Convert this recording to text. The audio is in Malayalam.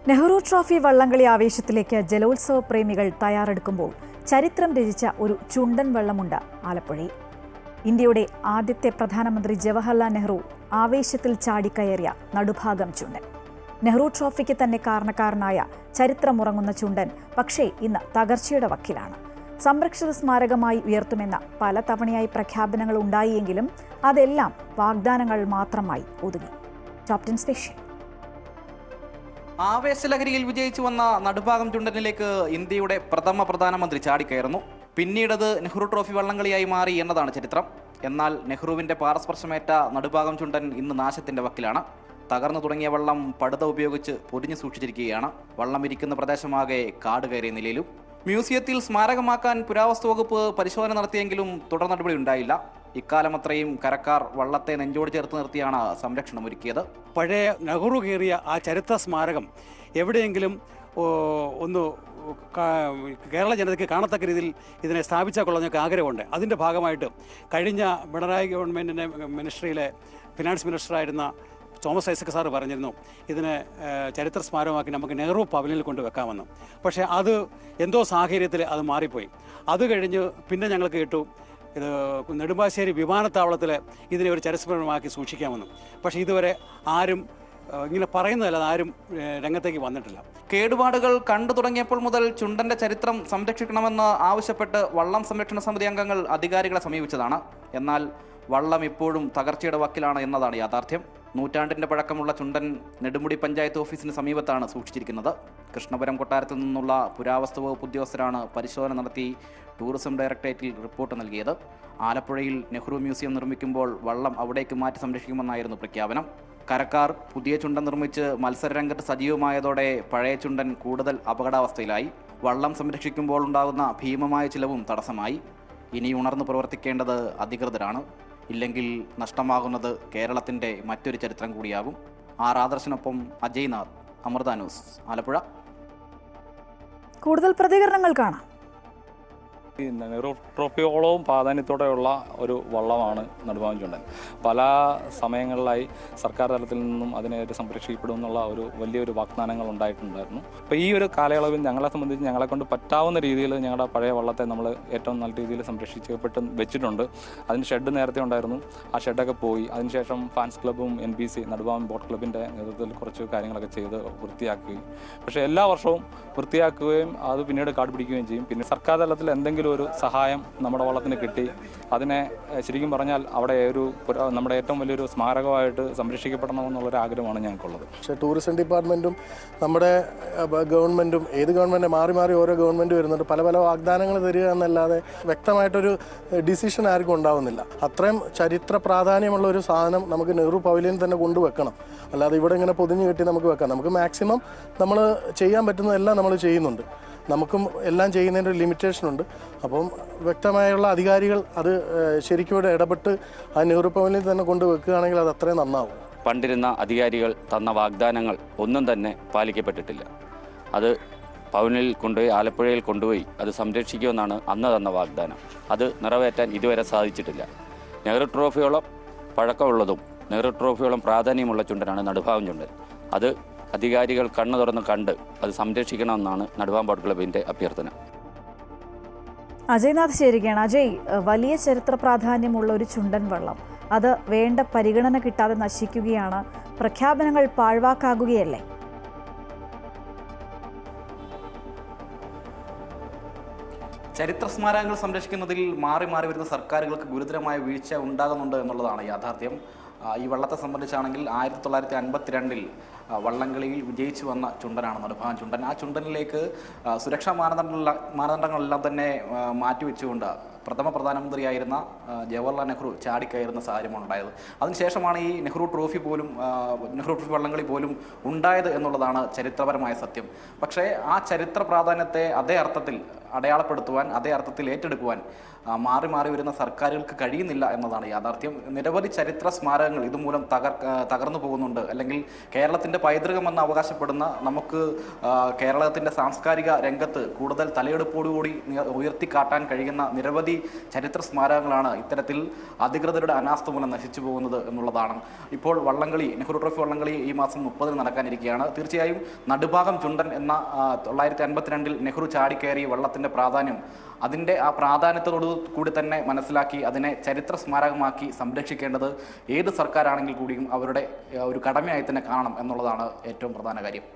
നെഹ്റു ട്രോഫി വള്ളംകളി ആവേശത്തിലേക്ക് ജലോത്സവ പ്രേമികൾ തയ്യാറെടുക്കുമ്പോൾ ചരിത്രം രചിച്ച ഒരു ചുണ്ടൻ വള്ളമുണ്ട് ആലപ്പുഴയിൽ. ഇന്ത്യയുടെ ആദ്യത്തെ പ്രധാനമന്ത്രി ജവഹർലാൽ നെഹ്റു ആവേശത്തിൽ ചാടിക്കയറിയ നടുഭാഗം ചുണ്ടൻ. നെഹ്റു ട്രോഫിക്ക് തന്നെ കാരണക്കാരനായ ചരിത്രമുറങ്ങുന്ന ചുണ്ടൻ പക്ഷേ ഇന്ന് തകർച്ചയുടെ വക്കിലാണ്. സംരക്ഷിത സ്മാരകമായി ഉയർത്തുമെന്ന പല തവണയായി പ്രഖ്യാപനങ്ങൾ ഉണ്ടായെങ്കിലും അതെല്ലാം വാഗ്ദാനങ്ങൾ മാത്രമായി ഒതുങ്ങി. Top 10 special. ആവേശലഹരിയിൽ വിജയിച്ചു വന്ന നടുഭാഗം ചുണ്ടനിലേക്ക് ഇന്ത്യയുടെ പ്രഥമ പ്രധാനമന്ത്രി ചാടിക്കയറുന്നു. പിന്നീടത് നെഹ്റു ട്രോഫി വള്ളംകളിയായി മാറി എന്നതാണ് ചരിത്രം. എന്നാൽ നെഹ്റുവിന്റെ പാദസ്പർശമേറ്റ നടുഭാഗം ചുണ്ടൻ ഇന്ന് നാശത്തിന്റെ വക്കിലാണ്. തകർന്നു തുടങ്ങിയ വള്ളം പടുത ഉപയോഗിച്ച് പൊതിഞ്ഞു സൂക്ഷിച്ചിരിക്കുകയാണ്. വള്ളം ഇരിക്കുന്ന പ്രദേശമാകെ കാട് കയറിയ നിലയിലും. മ്യൂസിയത്തിൽ സ്മാരകമാക്കാൻ പുരാവസ്തു വകുപ്പ് പരിശോധന നടത്തിയെങ്കിലും തുടർ നടപടി ഉണ്ടായില്ല. ഇക്കാലം അത്രയും കരക്കാർ വള്ളത്തെ നെഞ്ചോട് ചേർത്ത് നിർത്തിയാണ് സംരക്ഷണം ഒരുക്കിയത്. പഴയ നെഹ്റു കയറിയ ആ ചരിത്ര സ്മാരകം എവിടെയെങ്കിലും ഒന്ന് കേരള ജനതയ്ക്ക് കാണത്തക്ക രീതിയിൽ ഇതിനെ സ്ഥാപിച്ചാൽ കൊള്ളാൻ ആഗ്രഹമുണ്ട്. അതിൻ്റെ ഭാഗമായിട്ട് കഴിഞ്ഞ പിണറായി ഗവൺമെൻറ്റിൻ്റെ മിനിസ്ട്രിയിലെ ഫിനാൻസ് മിനിസ്റ്ററായിരുന്ന തോമസ് ഐസക് സാറ് പറഞ്ഞിരുന്നു ഇതിനെ ചരിത്ര സ്മാരകമാക്കി നമുക്ക് നെഹ്റു പവലിയനിൽ കൊണ്ട് വെക്കാമെന്ന്. പക്ഷേ അത് എന്തോ സാഹചര്യത്തിൽ അത് മാറിപ്പോയി. അത് കഴിഞ്ഞ് പിന്നെ ഞങ്ങൾ കേട്ടു ഇത് നെടുമ്പാശ്ശേരി വിമാനത്താവളത്തിൽ ഇതിനെ ഒരു ചരിത്രസ്മാരകമാക്കി സൂക്ഷിക്കാമെന്ന്. പക്ഷേ ഇതുവരെ ആരും ഇങ്ങനെ പറയുന്നതല്ല, ആരും രംഗത്തേക്ക് വന്നിട്ടില്ല. കേടുപാടുകൾ കണ്ടു തുടങ്ങിയപ്പോൾ മുതൽ ചുണ്ടന്റെ ചരിത്രം സംരക്ഷിക്കണമെന്ന് ആവശ്യപ്പെട്ട് വള്ളം സംരക്ഷണ സമിതി അംഗങ്ങൾ അധികാരികളെ സമീപിച്ചതാണ്. എന്നാൽ വള്ളം ഇപ്പോഴും തകർച്ചയുടെ വക്കിലാണ് എന്നതാണ് യാഥാർത്ഥ്യം. നൂറ്റാണ്ടിൻ്റെ പഴക്കമുള്ള ചുണ്ടൻ നെടുമുടി പഞ്ചായത്ത് ഓഫീസിന് സമീപത്താണ് സൂക്ഷിച്ചിരിക്കുന്നത്. കൃഷ്ണപുരം കൊട്ടാരത്തിൽ നിന്നുള്ള പുരാവസ്തു വകുപ്പ് ഉദ്യോഗസ്ഥരാണ് പരിശോധന നടത്തി ടൂറിസം ഡയറക്ടറേറ്റിൽ റിപ്പോർട്ട് നൽകിയത്. ആലപ്പുഴയിൽ നെഹ്റു മ്യൂസിയം നിർമ്മിക്കുമ്പോൾ വള്ളം അവിടേക്ക് മാറ്റി സംരക്ഷിക്കുമെന്നായിരുന്നു പ്രഖ്യാപനം. കരക്കാർ പുതിയ ചുണ്ടൻ നിർമ്മിച്ച് മത്സരരംഗത്ത് സജീവമായതോടെ പഴയ ചുണ്ടൻ കൂടുതൽ അപകടാവസ്ഥയിലായി. വള്ളം സംരക്ഷിക്കുമ്പോൾ ഉണ്ടാകുന്ന ഭീമമായ ചിലവും തടസ്സമായി. ഇനി ഉണർന്നു പ്രവർത്തിക്കേണ്ടത് അധികൃതരാണ്. ഇല്ലെങ്കിൽ നഷ്ടമാകുന്നത് കേരളത്തിൻ്റെ മറ്റൊരു ചരിത്രം കൂടിയാകും. ആദർശിനൊപ്പം അജയ്നാഥ്, അമൃത ന്യൂസ്, ആലപ്പുഴ. കൂടുതൽ പ്രതികരണങ്ങൾ കാണാം. നെഹ്റു ട്രോഫിയോളവും പ്രാധാന്യത്തോടെയുള്ള ഒരു വള്ളമാണ് നടുഭാഗം ചുണ്ടൻ. പല സമയങ്ങളിലായി സർക്കാർ തലത്തിൽ നിന്നും അതിനായിട്ട് സംരക്ഷിക്കപ്പെടും എന്നുള്ള ഒരു വലിയൊരു വാഗ്ദാനങ്ങൾ ഉണ്ടായിട്ടുണ്ടായിരുന്നു. അപ്പോൾ ഈ ഒരു കാലയളവിൽ ഞങ്ങളെ സംബന്ധിച്ച് ഞങ്ങളെ കൊണ്ട് പറ്റാവുന്ന രീതിയിൽ ഞങ്ങളുടെ പഴയ വള്ളത്തെ നമ്മൾ ഏറ്റവും നല്ല രീതിയിൽ സംരക്ഷിക്കപ്പെട്ട് വെച്ചിട്ടുണ്ട്. അതിന് ഷെഡ് നേരത്തെ ഉണ്ടായിരുന്നു, ആ ഷെഡൊക്കെ പോയി. അതിനുശേഷം ഫാൻസ് ക്ലബ്ബും NBC നടുഭാഗം ബോട്ട് ക്ലബിൻ്റെ നേതൃത്വത്തിൽ കുറച്ച് കാര്യങ്ങളൊക്കെ ചെയ്ത് വൃത്തിയാക്കുകയും, പക്ഷേ എല്ലാ വർഷവും വൃത്തിയാക്കുകയും അത് പിന്നീട് കാട് പിടിക്കുകയും ചെയ്യും. പിന്നെ സർക്കാർ തലത്തിൽ എന്തെങ്കിലും ഒരു സഹായം നമ്മുടെ വള്ളത്തിന് കിട്ടി അതിനെ ശരിക്കും പറഞ്ഞാൽ അവിടെ നമ്മുടെ ഏറ്റവും വലിയൊരു സ്മാരകമായിട്ട് സംരക്ഷിക്കപ്പെടണമെന്നുള്ളൊരു ആഗ്രഹമാണ് ഞങ്ങൾക്കുള്ളത്. പക്ഷേ ടൂറിസം ഡിപ്പാർട്ട്മെൻറ്റും നമ്മുടെ ഗവൺമെൻറ്റും ഏത് ഗവൺമെൻറ് മാറി മാറി ഓരോ ഗവൺമെൻറ് വരുന്നുണ്ട്, പല പല വാഗ്ദാനങ്ങൾ തരിക എന്നല്ലാതെ വ്യക്തമായിട്ടൊരു ഡിസിഷൻ ആർക്കും ഉണ്ടാവുന്നില്ല. അത്രയും ചരിത്ര പ്രാധാന്യമുള്ള ഒരു സാധനം നമുക്ക് നെഹ്റു പവലിയനിൽ തന്നെ കൊണ്ടുവെക്കണം. അല്ലാതെ ഇവിടെ ഇങ്ങനെ പൊതിഞ്ഞു കെട്ടി നമുക്ക് വെക്കാം. നമുക്ക് മാക്സിമം നമ്മൾ ചെയ്യാൻ പറ്റുന്നതെല്ലാം നമ്മൾ ചെയ്യുന്നുണ്ട്. നമുക്കും എല്ലാം ചെയ്യുന്നതിൻ്റെ ഒരു ലിമിറ്റേഷനുണ്ട്. അപ്പം വ്യക്തമായുള്ള അധികാരികൾ അത് ശരിക്കും ഇവിടെ ഇടപെട്ട് ആ നെഹ്റു പവലിൽ തന്നെ കൊണ്ടുവെക്കുകയാണെങ്കിൽ അത് അത്രയും നന്നാവും. പണ്ടിരുന്ന അധികാരികൾ തന്ന വാഗ്ദാനങ്ങൾ ഒന്നും തന്നെ പാലിക്കപ്പെട്ടിട്ടില്ല. അത് പവനിൽ കൊണ്ടുപോയി ആലപ്പുഴയിൽ കൊണ്ടുപോയി അത് സംരക്ഷിക്കുമെന്നാണ് അന്ന് തന്ന വാഗ്ദാനം. അത് നിറവേറ്റാൻ ഇതുവരെ സാധിച്ചിട്ടില്ല. നെഹ്റു ട്രോഫിയോളം പഴക്കമുള്ളതും നെഹ്റു ട്രോഫിയോളം പ്രാധാന്യമുള്ള ചുണ്ടനാണ് നടുഭാഗം ചുണ്ടൻ. അത് അധികാരികൾ കണ്ണു തുറന്ന് കണ്ട് അത് സംരക്ഷിക്കണമെന്നാണ് നടുഭാഗം ബോട്ട് ക്ലബിൻ്റെ അഭ്യർത്ഥന. അജയ്നാഥ് ചേരുകയാണ്. അജയ്, വലിയ ചരിത്ര പ്രാധാന്യമുള്ള ഒരു ചുണ്ടൻ വള്ളം അത് വേണ്ട പരിഗണന കിട്ടാതെ നശിക്കുകയാണ്. പ്രഖ്യാപനങ്ങൾ പാഴ്വാക്കാകുകയല്ലേ? ചരിത്ര സ്മാരകങ്ങൾ സംരക്ഷിക്കുന്നതിൽ മാറി മാറി വരുന്ന സർക്കാരുകൾക്ക് ഗുരുതരമായ വീഴ്ച ഉണ്ടാകുന്നുണ്ട് എന്നുള്ളതാണ് യാഥാർത്ഥ്യം. ഈ വള്ളത്തെ സംബന്ധിച്ചാണെങ്കിൽ 1952 വള്ളംകളിയിൽ വിജയിച്ചു വന്ന ചുണ്ടനാണ് നടുഭാഗം ചുണ്ടൻ. ആ ചുണ്ടനിലേക്ക് സുരക്ഷാ മാനദണ്ഡങ്ങളെല്ലാം തന്നെ മാറ്റിവെച്ചുകൊണ്ട് പ്രഥമ പ്രധാനമന്ത്രിയായിരുന്ന ജവഹർലാൽ നെഹ്റു ചാടിക്കയറുന്ന സാഹചര്യമാണ് ഉണ്ടായത്. അതിനുശേഷമാണ് ഈ നെഹ്റു ട്രോഫി വള്ളംകളി പോലും ഉണ്ടായത് എന്നുള്ളതാണ് ചരിത്രപരമായ സത്യം. പക്ഷേ ആ ചരിത്ര പ്രാധാന്യത്തെ അതേ അർത്ഥത്തിൽ അടയാളപ്പെടുത്തുവാൻ, അതേ അർത്ഥത്തിൽ ഏറ്റെടുക്കുവാൻ മാറി മാറി വരുന്ന സർക്കാരുകൾക്ക് കഴിയുന്നില്ല എന്നതാണ് യാഥാർത്ഥ്യം. നിരവധി ചരിത്ര സ്മാരകങ്ങൾ ഇതുമൂലം തകർന്നു പോകുന്നുണ്ട്. അല്ലെങ്കിൽ കേരളത്തിൻ്റെ പൈതൃകമെന്ന് അവകാശപ്പെടുന്ന നമുക്ക് കേരളത്തിൻ്റെ സാംസ്കാരിക രംഗത്ത് കൂടുതൽ തലയെടുപ്പോടുകൂടി ഉയർത്തിക്കാട്ടാൻ കഴിയുന്ന നിരവധി ചരിത്ര സ്മാരകങ്ങളാണ് ഇത്തരത്തിൽ അധികൃതരുടെ അനാസ്ഥ മൂലം നശിച്ചു പോകുന്നത് എന്നുള്ളതാണ്. ഇപ്പോൾ വള്ളംകളി, നെഹ്റു ട്രോഫി വള്ളംകളി ഈ മാസം 30 നടക്കാനിരിക്കുകയാണ്. തീർച്ചയായും നടുഭാഗം ചുണ്ടൻ എന്ന 1952 നെഹ്റു ചാടിക്കയറി വള്ളത്തിൻ്റെ പ്രാധാന്യം, അതിൻ്റെ ആ പ്രാധാന്യത്തോടു കൂടി തന്നെ മനസ്സിലാക്കി അതിനെ ചരിത്ര സ്മാരകമാക്കി സംരക്ഷിക്കേണ്ടത് ഏത് സർക്കാരാണെങ്കിൽ കൂടിയും അവരുടെ ഒരു കടമയായി തന്നെ കാണണം എന്നുള്ളതാണ് ഏറ്റവും പ്രധാന കാര്യം.